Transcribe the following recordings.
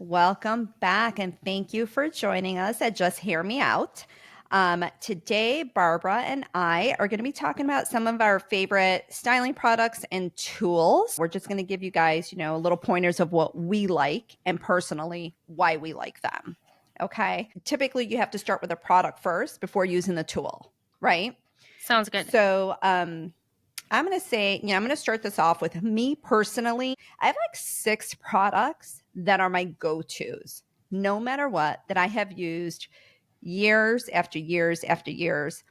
Welcome back, and thank you for joining us at Just Hear Me Out. Today, Barbara and I are going to be talking about some of our favorite styling products and tools. We're just going to give you guys, little pointers of what we like and personally why we like them. Okay. Typically, you have to start with a product first before using the tool, right? Sounds good. So, I'm going to say, I'm going to start this off with me personally. I have like 6 products that are my go-tos, no matter what, that I have used years after years after years.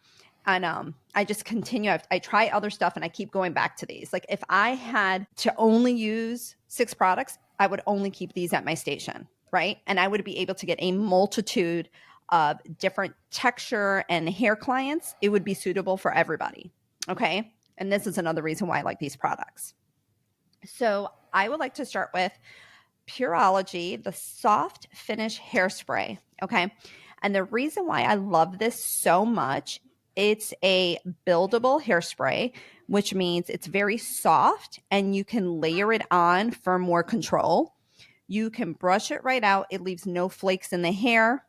And I just continue. I try other stuff and I keep going back to these. Like if I had to only use 6 products, I would only keep these at my station, right? And I would be able to get a multitude of different texture and hair clients. It would be suitable for everybody, okay? And this is another reason why I like these products. So I would like to start with Pureology, the Soft Finish Hairspray. Okay. And the reason why I love this so much, it's a buildable hairspray, which means it's very soft and you can layer it on for more control. You can brush it right out. It leaves no flakes in the hair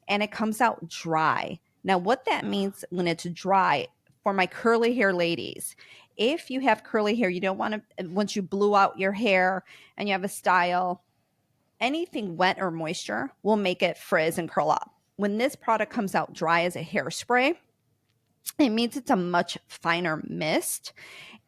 and it comes out dry. Now, what that means when it's dry, for my curly hair ladies, if you have curly hair, you don't want to, once you blew out your hair and you have a style, anything wet or moisture will make it frizz and curl up. When this product comes out dry as a hairspray, it means it's a much finer mist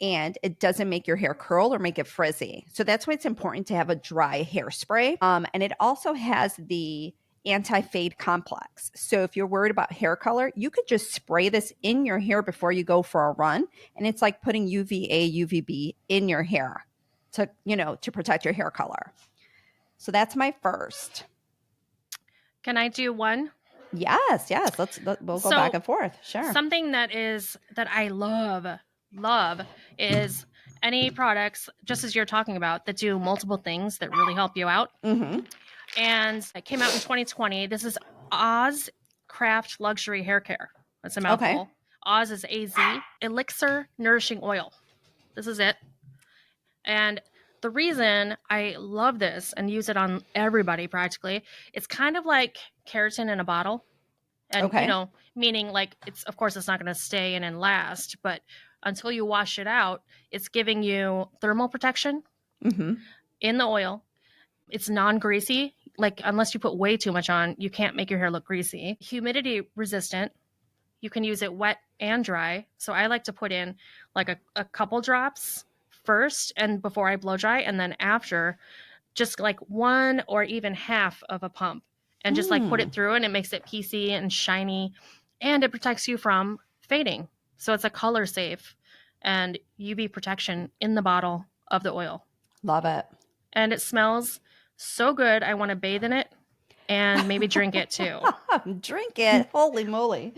and it doesn't make your hair curl or make it frizzy. So that's why it's important to have a dry hairspray. And it also has the anti-fade complex. So if you're worried about hair color, you could just spray this in your hair before you go for a run. And it's like putting UVA, UVB in your hair to protect your hair color. So that's my first. Can I do one? Yes. We'll go back and forth. Sure. Something that I love is any products, just as you're talking about, that do multiple things that really help you out. Mm-hmm. And it came out in 2020. This is Oz Craft Luxury Hair Care. That's a mouthful. Okay. Oz is AZ. Elixir Nourishing Oil. This is it. And the reason I love this and use it on everybody practically, it's kind of like keratin in a bottle. And, Okay. meaning like of course it's not going to stay in and last, but until you wash it out, it's giving you thermal protection Mm-hmm. in the oil. It's non-greasy. Like unless you put way too much on, you can't make your hair look greasy. Humidity resistant. You can use it wet and dry. So I like to put in like a couple drops first and before I blow dry, and then after just like one or even half of a pump and just like put it through, and it makes it piecey and shiny and it protects you from fading. So it's a color safe and UV protection in the bottle of the oil. Love it. And it smells so good. I want to bathe in it and maybe drink it too. Drink it. Holy moly.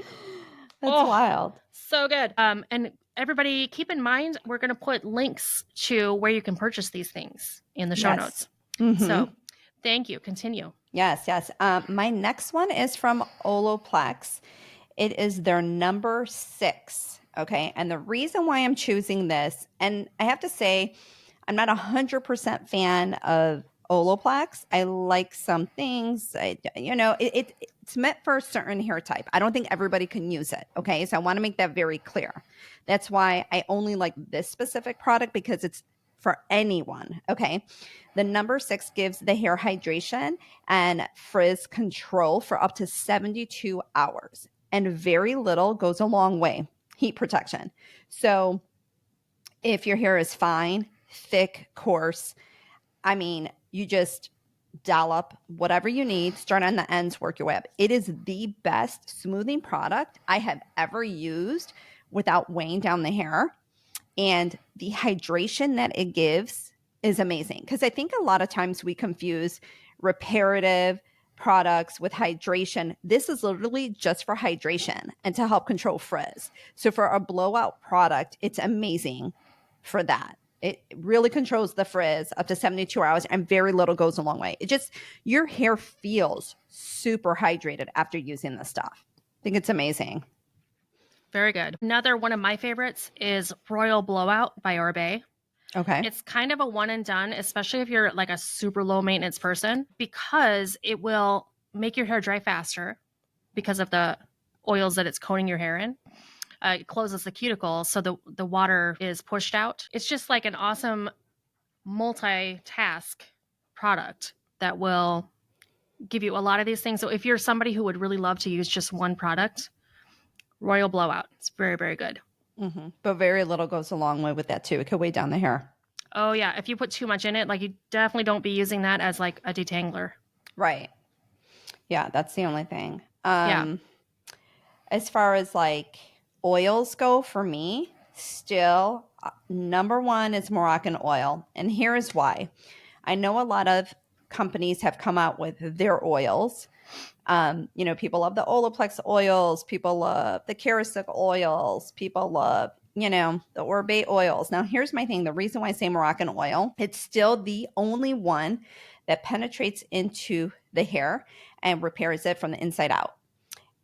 That's wild. So good. And everybody keep in mind, we're going to put links to where you can purchase these things in the show notes. Mm-hmm. So thank you. Continue. Yes. My next one is from Olaplex. It is their number 6. Okay. And the reason why I'm choosing this, and I have to say, I'm not 100% fan of Olaplex. I like some things. It's meant for a certain hair type. I don't think everybody can use it. Okay. So I want to make that very clear. That's why I only like this specific product, because it's for anyone. Okay. The number 6 gives the hair hydration and frizz control for up to 72 hours. And very little goes a long way. Heat protection. So if your hair is fine, thick, coarse, you just dollop whatever you need, start on the ends, work your way up. It is the best smoothing product I have ever used without weighing down the hair. And the hydration that it gives is amazing, because I think a lot of times we confuse reparative products with hydration. This is literally just for hydration and to help control frizz. So for a blowout product, it's amazing for that. It really controls the frizz up to 72 hours, and very little goes a long way. Your hair feels super hydrated after using this stuff. I think it's amazing. Very good. Another one of my favorites is Royal Blowout by Oribe. Okay. It's kind of a one and done, especially if you're like a super low maintenance person, because it will make your hair dry faster because of the oils that it's coating your hair in. It closes the cuticle, so the water is pushed out. It's just like an awesome multitask product that will give you a lot of these things. So if you're somebody who would really love to use just one product, Royal Blowout, it's very, very good. Mm-hmm. But very little goes a long way with that too. It could weigh down the hair. Oh yeah, if you put too much in it, like you definitely don't be using that as like a detangler. Right. Yeah, that's the only thing. Yeah. As far as like oils go for me, still number one is Moroccan Oil. And here is why. I know a lot of companies have come out with their oils. People love the Olaplex oils. People love the Carousel oils. People love, the Oribe oils. Now, here's my thing. The reason why I say Moroccan Oil, it's still the only one that penetrates into the hair and repairs it from the inside out.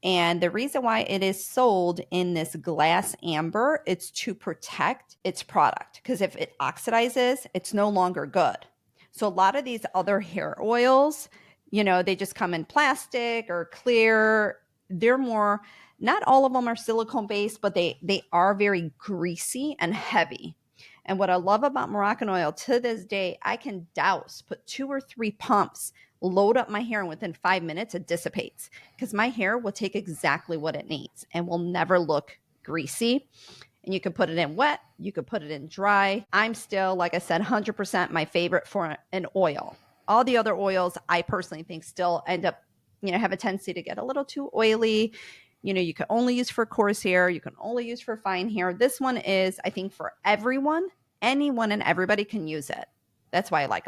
And the reason why it is sold in this glass amber, it's to protect its product. Because if it oxidizes, it's no longer good. So a lot of these other hair oils, they just come in plastic or clear. They're more, not all of them are silicone based, but they are very greasy and heavy. And what I love about Moroccan Oil to this day, I can put 2 or 3 pumps, load up my hair, and within 5 minutes, it dissipates because my hair will take exactly what it needs and will never look greasy. And you can put it in wet, you could put it in dry. I'm still, like I said, 100% my favorite for an oil. All the other oils, I personally think still end up, have a tendency to get a little too oily. You can only use for coarse hair. You can only use for fine hair. This one is, I think, for everyone. Anyone and everybody can use it. That's why I like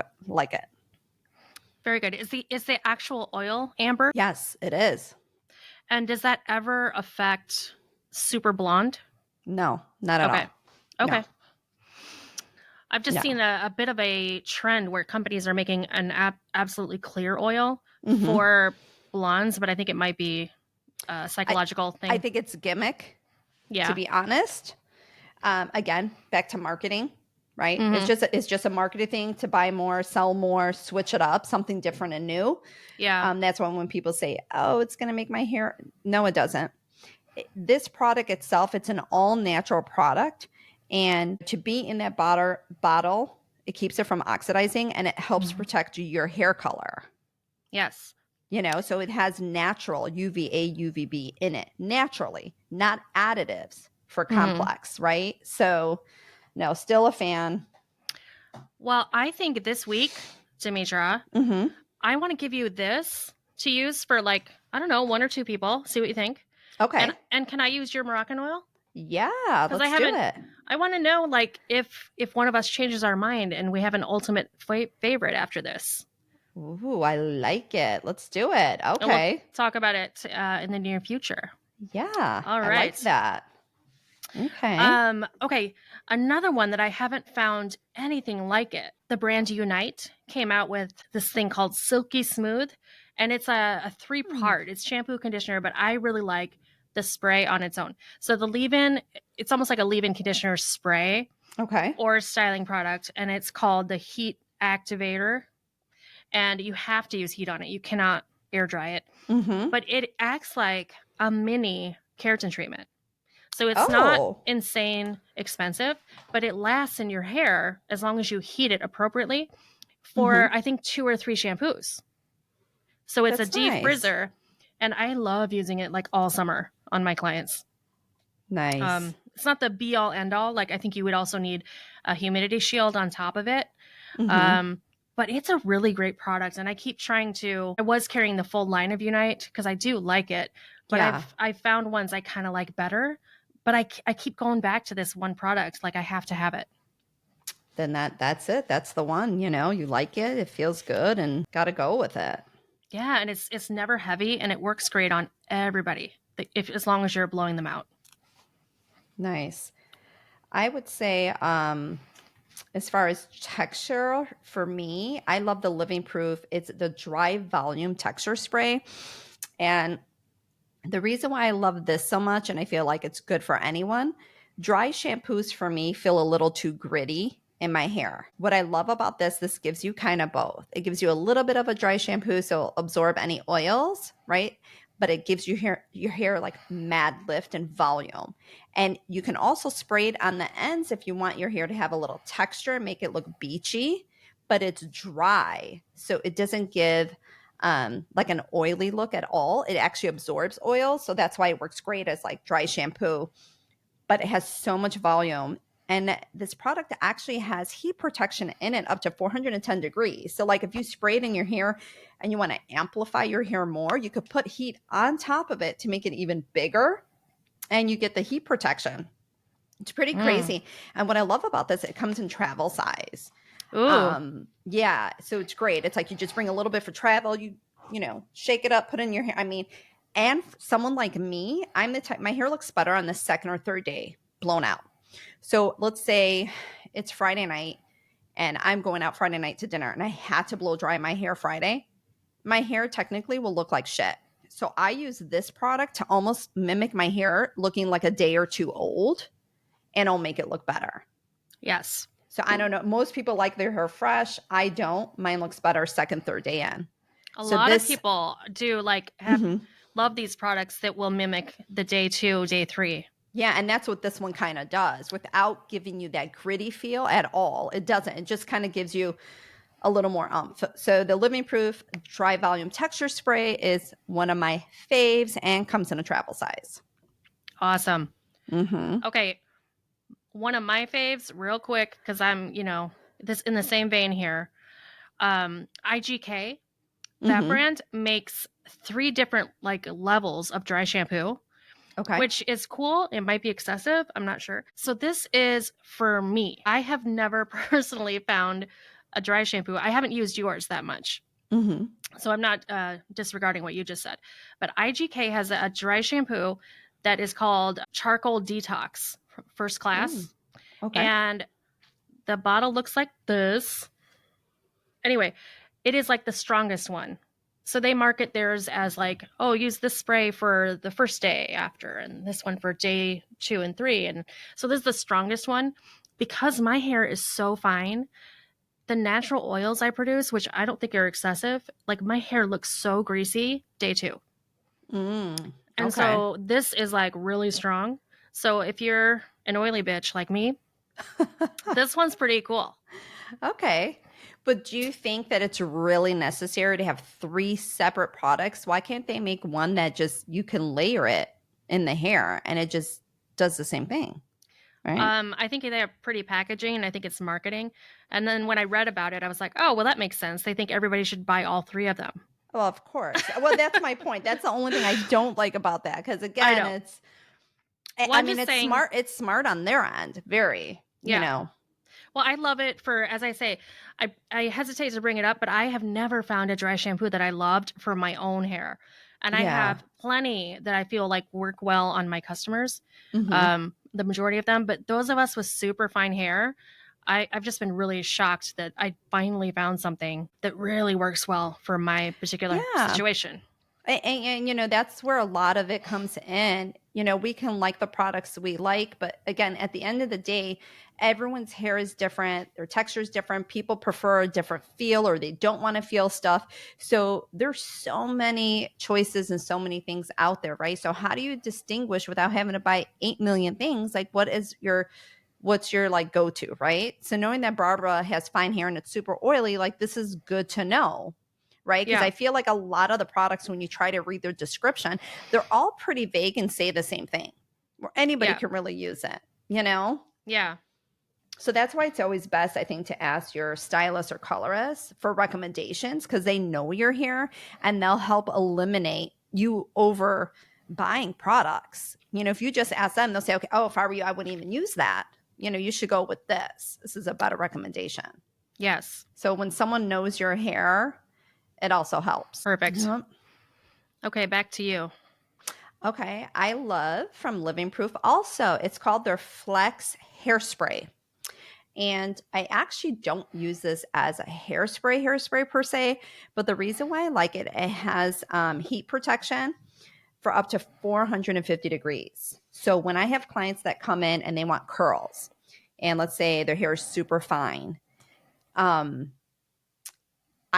it. Very good. Is the actual oil amber? Yes, it is. And does that ever affect super blonde? No, not at all. Okay. No. I've just seen a bit of a trend where companies are making an absolutely clear oil for blondes, but I think it might be a psychological thing. I think it's a gimmick, yeah. to be honest. Again, back to marketing, right? It's just a marketing thing to buy more, sell more, switch it up, something different and new. Yeah. That's when people say, oh, it's going to make my hair. No, it doesn't. This product itself, it's an all natural product. And to be in that bottle, it keeps it from oxidizing and it helps protect your hair color. Yes. So it has natural UVA, UVB in it, naturally, not additives for complex, right? So, no, still a fan. Well, I think this week, Demetra, I want to give you this to use for 1 or 2 people. See what you think. Okay. And can I use your Moroccan oil? Yeah, let's do it. I want to know if one of us changes our mind and we have an ultimate favorite after this. Ooh, I like it. Let's do it. Okay. We'll talk about it in the near future. Yeah. All right. I like that. Okay. Okay. Another one that I haven't found anything like it. The brand Unite came out with this thing called Silky Smooth, and it's a 3-part. It's shampoo, conditioner, but I really like the spray on its own. So the leave-in, it's almost like a leave-in conditioner spray. Okay. Or styling product, and it's called the Heat Activator. And you have to use heat on it. You cannot air dry it. But it acts like a mini keratin treatment. So it's not insane expensive, but it lasts in your hair as long as you heat it appropriately for, I think, 2 or 3 shampoos. So it's a defrizzer. And I love using it all summer on my clients. Nice. It's not the be all end all. I think you would also need a humidity shield on top of it. But it's a really great product. And I keep I was carrying the full line of Unite because I do like it. But I've found ones I kind of like better. But I keep going back to this one product. I have to have it. Then that's it. That's the one, you like it. It feels good and got to go with it. Yeah. And it's never heavy and it works great on everybody as long as you're blowing them out. Nice. I would say, as far as texture, for me, I love the Living Proof. It's the dry volume texture spray. And the reason why I love this so much, and I feel like it's good for anyone, dry shampoos for me feel a little too gritty in my hair. What I love about this gives you kind of both. It gives you a little bit of a dry shampoo, so it'll absorb any oils, right? But it gives your hair like mad lift and volume. And you can also spray it on the ends if you want your hair to have a little texture, make it look beachy, but it's dry. So it doesn't give like an oily look at all. It actually absorbs oil. So that's why it works great as like dry shampoo, but it has so much volume. And this product actually has heat protection in it up to 410 degrees. So like if you spray it in your hair and you want to amplify your hair more, you could put heat on top of it to make it even bigger, and you get the heat protection. It's pretty crazy. And what I love about this, it comes in travel size. Ooh. Yeah, so it's great. It's like you just bring a little bit for travel, you know, shake it up, put it in your hair. I mean, and for someone like me, I'm the type, my hair looks better on the second or third day blown out. So let's say it's Friday night and I'm going out Friday night to dinner and I had to blow dry my hair Friday. My hair technically will look like shit. So I use this product to almost mimic my hair looking like a day or two old, and I'll make it look better. Yes. So I don't know. Most people like their hair fresh. I don't. Mine looks better second, third day in. A lot of people do love these products that will mimic the day 2, day 3. Yeah, and that's what this one kind of does without giving you that gritty feel at all. It doesn't. It just kind of gives you a little more oomph. So the Living Proof Dry Volume Texture Spray is one of my faves and comes in a travel size. Awesome. Okay. One of my faves, real quick, because I'm, this in the same vein here. IGK, that brand makes 3 different levels of dry shampoo. Okay. Which is cool. It might be excessive. I'm not sure. So this is for me. I have never personally found a dry shampoo. I haven't used yours that much. So I'm not disregarding what you just said. But IGK has a dry shampoo that is called Charcoal Detox First Class. Okay. And the bottle looks like this. Anyway, it is like the strongest one. So they market theirs as use this spray for the first day after, and this one for day 2 and 3. And so this is the strongest one. Because my hair is so fine, the natural oils I produce, which I don't think are excessive, my hair looks so greasy day 2. And so this is really strong. So if you're an oily bitch like me, this one's pretty cool. Okay. But do you think that it's really necessary to have 3 separate products? Why can't they make one that just you can layer it in the hair and it just does the same thing? Right? I think they have pretty packaging, and I think it's marketing. And then when I read about it, I was like, oh, well, that makes sense. They think everybody should buy all 3 of them. Well, of course. Well, that's my point. That's the only thing I don't like about that. Because again, it's smart. It's smart on their end. Very, you know. Well, I love it for, as I say, I hesitate to bring it up, but I have never found a dry shampoo that I loved for my own hair. And I have plenty that I feel work well on my customers, the majority of them. But those of us with super fine hair, I've just been really shocked that I finally found something that really works well for my particular situation. And that's where a lot of it comes in. We can like the products we like, but again, at the end of the day, everyone's hair is different. Their texture is different. People prefer a different feel, or they don't want to feel stuff. So there's so many choices and so many things out there, right? So how do you distinguish without having to buy 8 million things? What's your go-to, right? So knowing that Barbara has fine hair and it's super oily, this is good to know. Right? Because I feel like a lot of the products, when you try to read their description, they're all pretty vague and say the same thing, where anybody can really use it, Yeah. So that's why it's always best, I think, to ask your stylist or colorist for recommendations, because they know your hair and they'll help eliminate you over buying products. If you just ask them, they'll say, okay, if I were you, I wouldn't even use that. You should go with this. This is a better recommendation. Yes. So when someone knows your hair, it also helps. Perfect. Okay, back to you. Okay, I love from Living Proof also. It's called their Flex Hairspray. And I actually don't use this as a hairspray per se, but the reason why I like it, it has heat protection for up to 450 degrees. So when I have clients that come in and they want curls, and let's say their hair is super fine, I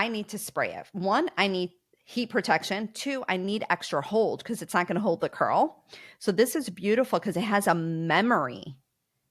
need to spray it. One, I need heat protection. Two, I need extra hold because it's not going to hold the curl. So this is beautiful because it has a memory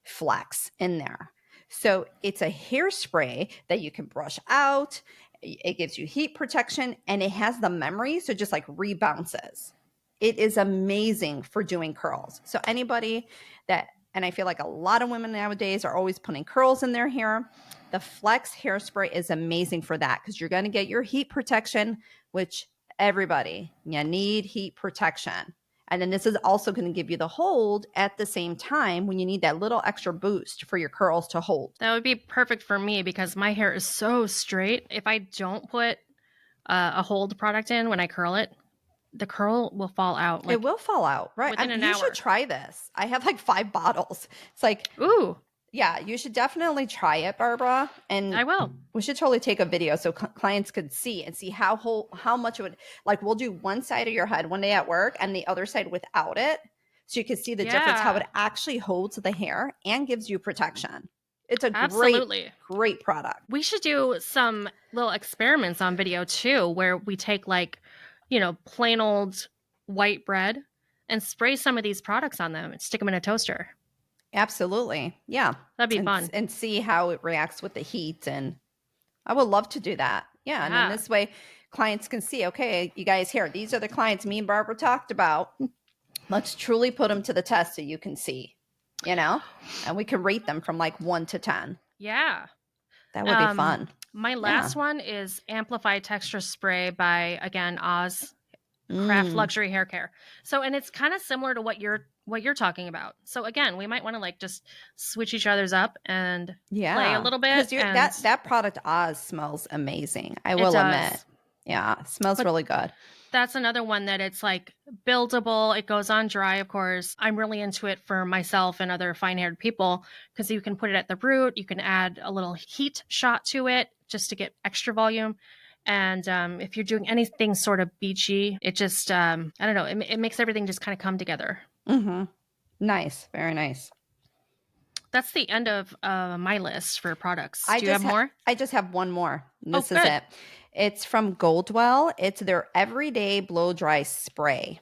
flex in there. So it's a hairspray that you can brush out. It gives you heat protection and it has the memory. So it just like rebounces. It is amazing for doing curls. So anybody that, and I feel like a lot of women nowadays are always putting curls in their hair. The Flex hairspray is amazing for that because you're going to get your heat protection, which everybody, you need heat protection. And then this is also going to give you the hold at the same time when you need that little extra boost for your curls to hold. That would be perfect for me because my hair is so straight. If I don't put a hold product in when I curl it, the curl will fall out. It will fall out, right? Within an you hour. should try this. I have like 5 bottles. It's like, ooh, yeah, you should definitely try it, Barbara. And I will. We should totally take a video so clients could see and see how much it would, like we'll do one side of your head one day at work and the other side without it. So you can see the difference, how it actually holds the hair and gives you protection. It's a great product. We should do some little experiments on video too, where we take like, plain old white bread and spray some of these products on them and stick them in a toaster. Absolutely. Yeah. That'd be fun. And see how it reacts with the heat. And I would love to do that. Yeah. And then this way clients can see, okay, you guys here, these are the clients me and Barbara talked about. Let's truly put them to the test so you can see, and we can rate them from like 1 to 10. Yeah. That would be fun. My last one is Amplify Texture Spray by, again, Oz Craft Luxury Hair Care. So, and it's kind of similar to what you're talking about. So again, we might want to like just switch each other's up and play a little bit. That product Oz smells amazing. I will admit. Yeah, it smells really good. That's another one that it's like buildable. It goes on dry, of course. I'm really into it for myself and other fine-haired people because you can put it at the root. You can add a little heat shot to it just to get extra volume. And if you're doing anything sort of beachy, it just, I don't know, it makes everything just kind of come together. Mm-hmm. Nice. Very nice. That's the end of my list for products. Do you have more? I just have one more. This is it. It's from Goldwell. It's their Everyday Blow Dry Spray.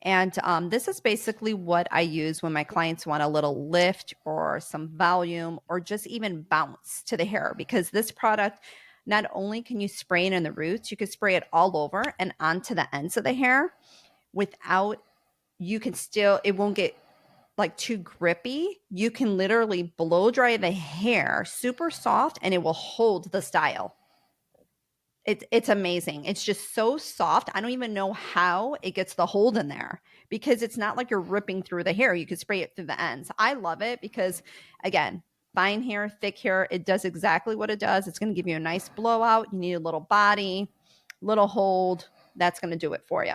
And this is basically what I use when my clients want a little lift or some volume or just even bounce to the hair. Because this product, not only can you spray it in the roots, you can spray it all over and onto the ends of the hair without, it won't get like too grippy. You can literally blow dry the hair super soft and it will hold the style. It's amazing. It's just so soft. I don't even know how it gets the hold in there because it's not like you're ripping through the hair. You can spray it through the ends. I love it because, again, fine hair, thick hair, it does exactly what it does. It's going to give you a nice blowout. You need a little body, little hold. That's going to do it for you.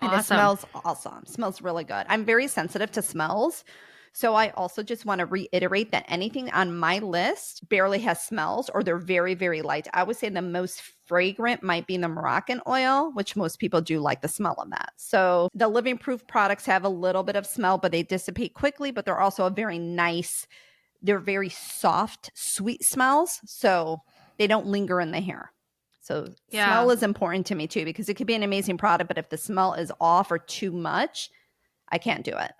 And it smells awesome. Smells really good. I'm very sensitive to smells. So I also just want to reiterate that anything on my list barely has smells or they're very, very light. I would say the most fragrant might be the Moroccan Oil, which most people do like the smell of that. So the Living Proof products have a little bit of smell, but they dissipate quickly, but they're also they're very soft, sweet smells. So they don't linger in the hair. So smell is important to me too, because it could be an amazing product, but if the smell is off or too much, I can't do it.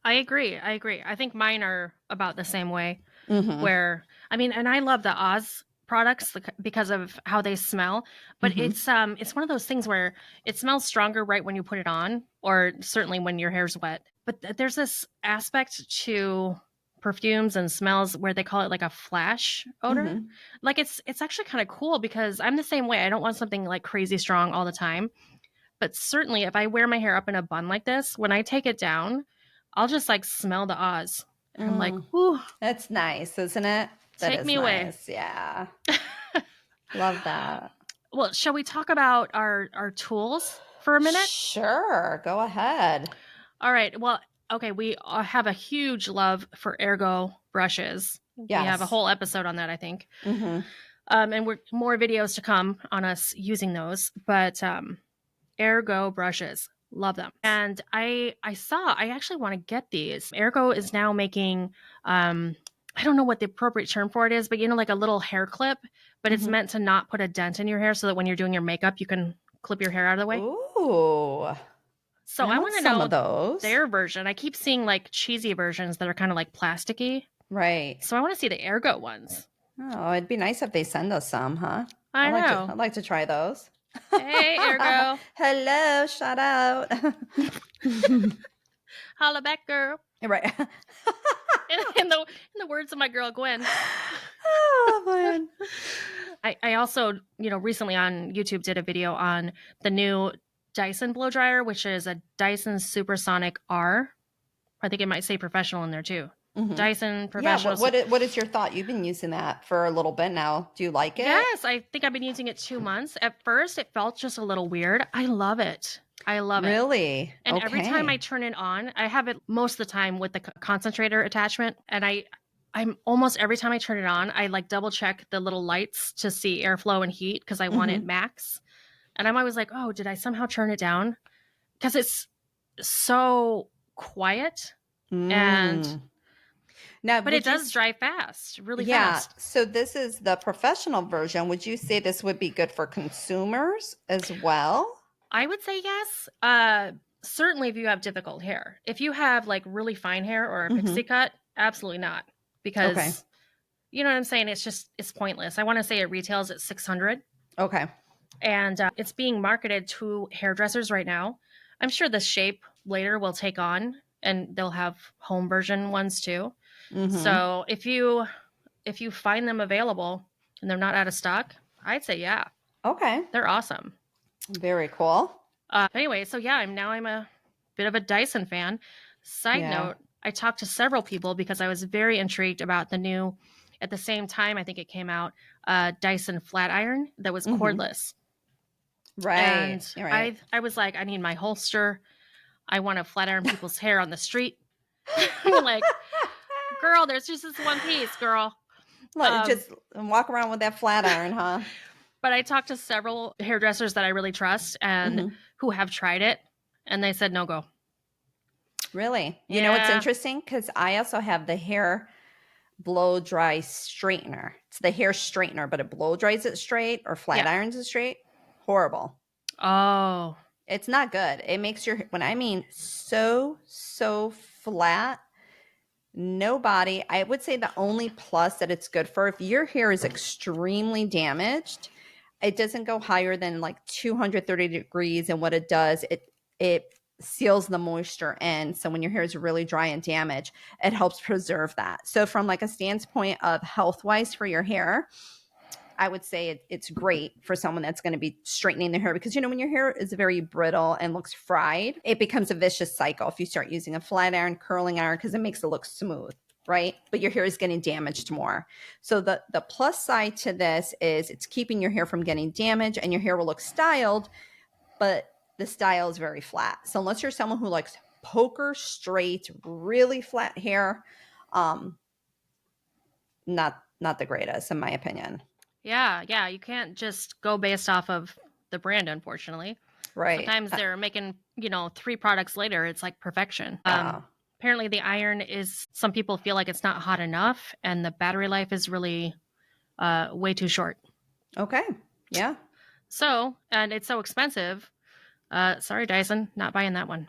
I agree. I think mine are about the same way where, and I love the Oz products because of how they smell, but it's one of those things where it smells stronger right when you put it on, or certainly when your hair's wet. But there's this aspect to perfumes and smells where they call it like a flash odor. Like it's actually kind of cool because I'm the same way. I don't want something like crazy strong all the time. But certainly if I wear my hair up in a bun like this, when I take it down, I'll just like smell the Oz. And I'm like, whew. That's nice, isn't it? Take me away. Yeah. Love that. Well, shall we talk about our tools for a minute? Sure. Go ahead. All right. Well, okay. We have a huge love for Ergo brushes. Yes. We have a whole episode on that, I think. And more videos to come on us using those. But Ergo brushes. Love them. And I actually want to get these. Ergo is now making, I don't know what the appropriate term for it is, but like a little hair clip, but it's meant to not put a dent in your hair so that when you're doing your makeup, you can clip your hair out of the way. Ooh. So I want to some know of those. their version. I keep seeing like cheesy versions that are kind of like plasticky. Right. So I want to see the Ergo ones. Oh, it'd be nice if they send us some, huh? I know. I'd like to try those. Hey, Ergo. Hello, shout out. Holla back, girl. Right. in the words of my girl Gwen. Oh man. I also, recently on YouTube did a video on the new Dyson blow dryer, which is a Dyson Supersonic R. I think it might say professional in there too. Dyson professional. Yeah, what is your thought? You've been using that for a little bit now. Do you like it? Yes, I think I've been using it 2 months. At first, it felt just a little weird. I love it. Really? And every time I turn it on, I have it most of the time with the concentrator attachment. And I'm almost every time I turn it on, I like double check the little lights to see airflow and heat because I want it max. And I'm always like, oh, did I somehow turn it down? Because it's so quiet. And now, but it does dry fast, really fast. So this is the professional version. Would you say this would be good for consumers as well? I would say yes. Certainly if you have difficult hair. If you have like really fine hair or a pixie cut, absolutely not. Because you know what I'm saying? It's pointless. I want to say it retails at $600. Okay. And it's being marketed to hairdressers right now. I'm sure the shape later will take on and they'll have home version ones too. So if you find them available and they're not out of stock, I'd say yeah. Okay. They're awesome. Very cool. Anyway, so yeah, I'm a bit of a Dyson fan. Side note, I talked to several people because I was very intrigued about the new, at the same time I think it came out, Dyson flat iron that was cordless. Right. And I was like, I need my holster. I want to flat iron people's hair on the street. I'm like, girl, there's just this one piece, girl. Just walk around with that flat iron, huh? But I talked to several hairdressers that I really trust and who have tried it, and they said no go. Really? You know what's interesting? Because I also have the hair blow dry straightener. It's the hair straightener, but it blow dries it straight or flat irons it straight. Horrible. Oh. It's not good. It makes your, when I mean so flat, no body. I would say the only plus that it's good for, if your hair is extremely damaged, it doesn't go higher than like 230 degrees. And what it does, it seals the moisture in. So when your hair is really dry and damaged, it helps preserve that. So from like a standpoint of health-wise for your hair, I would say it's great for someone that's going to be straightening their hair because, when your hair is very brittle and looks fried, it becomes a vicious cycle if you start using a flat iron, curling iron, because it makes it look smooth, right? But your hair is getting damaged more. So the plus side to this is it's keeping your hair from getting damaged and your hair will look styled, but the style is very flat. So unless you're someone who likes poker straight, really flat hair, not the greatest in my opinion. Yeah. You can't just go based off of the brand, unfortunately. Right. Sometimes they're making, 3 products later. It's like perfection. Apparently the iron is, some people feel like it's not hot enough and the battery life is really way too short. Okay. Yeah. So, and it's so expensive. Sorry, Dyson, not buying that one.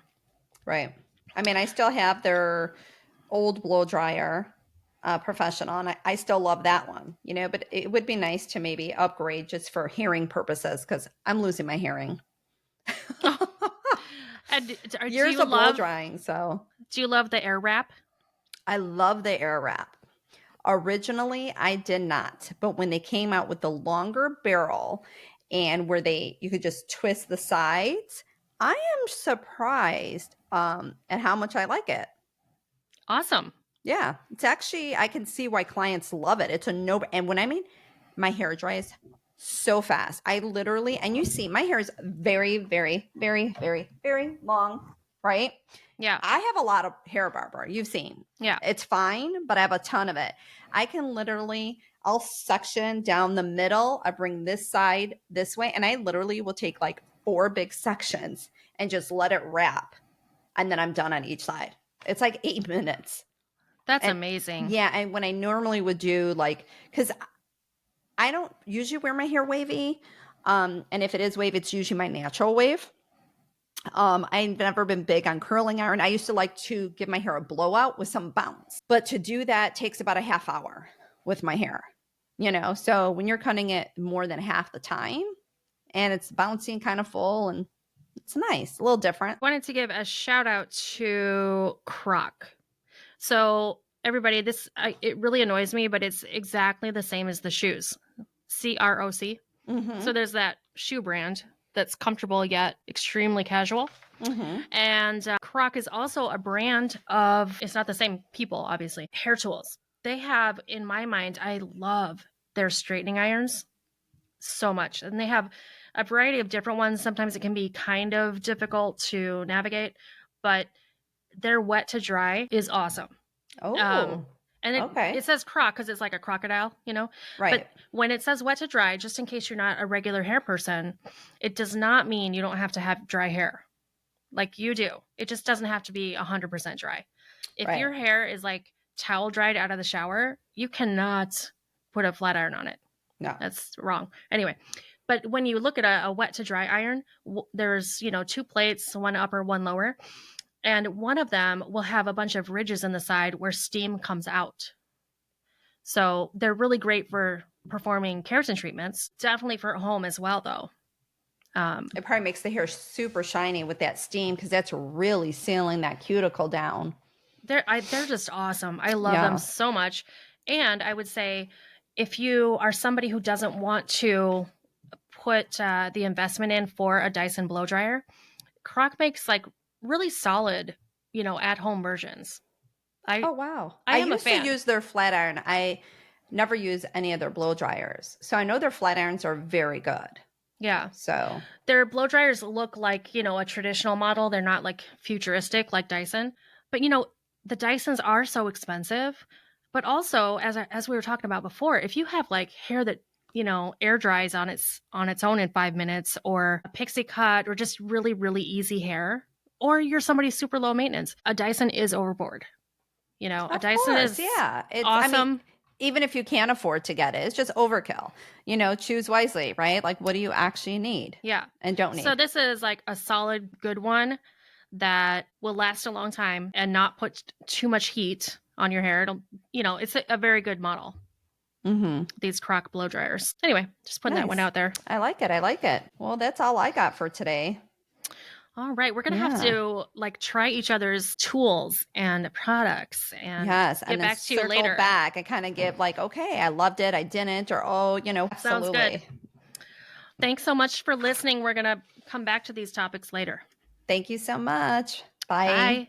Right. I mean, I still have their old blow dryer. Professional, and I still love that one, but it would be nice to maybe upgrade just for hearing purposes because I'm losing my hearing. And years of blow drying. So do you love the air wrap? I love the air wrap. Originally, I did not, but when they came out with the longer barrel and where you could just twist the sides, I am surprised at how much I like it. Awesome. Yeah, it's actually, I can see why clients love it. It's a no, and when I mean my hair dries so fast, I literally, and you see my hair is very, very, very, very, very long, right? Yeah. I have a lot of hair, Barbara. You've seen. Yeah. It's fine, but I have a ton of it. I can literally, I'll section down the middle. I bring this side this way, and I literally will take like 4 big sections and just let it wrap. And then I'm done on each side. It's like 8 minutes. That's And amazing. yeah, and when I normally would do like, because I don't usually wear my hair wavy, and if it is wave, it's usually my natural wave. I've never been big on curling iron. I used to like to give my hair a blowout with some bounce, but to do that takes about a half hour with my hair, so when you're cutting it more than half the time and it's bouncy and kind of full, and it's nice, a little different. Wanted to give a shout out to Croc. So everybody, it really annoys me, but it's exactly the same as the shoes. CROC. Mm-hmm. So there's that shoe brand that's comfortable yet extremely casual. Mm-hmm. And Croc is also a brand of, it's not the same people, obviously, hair tools. They have, in my mind, I love their straightening irons so much. And they have a variety of different ones. Sometimes it can be kind of difficult to navigate, but their wet to dry is awesome. Oh, and okay. it says croc because it's like a crocodile, Right. But when it says wet to dry, just in case you're not a regular hair person, it does not mean you don't have to have dry hair like you do. It just doesn't have to be 100% dry. If Right. your hair is like towel dried out of the shower, you cannot put a flat iron on it. No. That's wrong. Anyway, but when you look at a wet to dry iron, there's, 2 plates, one upper, one lower. And one of them will have a bunch of ridges in the side where steam comes out. So they're really great for performing keratin treatments. Definitely for home as well, though. It probably makes the hair super shiny with that steam because that's really sealing that cuticle down. They're just awesome. I love them so much. And I would say if you are somebody who doesn't want to put the investment in for a Dyson blow dryer, Croc makes like really solid, at-home versions. Oh, wow. I am a used fan. to use their flat iron. I never use any of their blow dryers. So I know their flat irons are very good. Yeah. So their blow dryers look like, a traditional model. They're not like futuristic like Dyson. But, the Dysons are so expensive. But also, as we were talking about before, if you have like hair that, air dries on its own in 5 minutes, or a pixie cut, or just really, really easy hair, or you're somebody super low maintenance, a Dyson is overboard. A Dyson is it's awesome. I mean, even if you can't afford to get it, it's just overkill. Choose wisely, right? Like, what do you actually need? Yeah. And don't need. So this is like a solid, good one that will last a long time and not put too much heat on your hair. It'll, it's a very good model. Mm-hmm. These Croc blow dryers. Anyway, just putting that one out there. I like it. Well, that's all I got for today. All right, we're gonna have to like try each other's tools and products and get back to you later. Back and kind of give like, okay, I loved it, I didn't, or absolutely. Sounds good. Thanks so much for listening. We're gonna come back to these topics later. Thank you so much. Bye. Bye.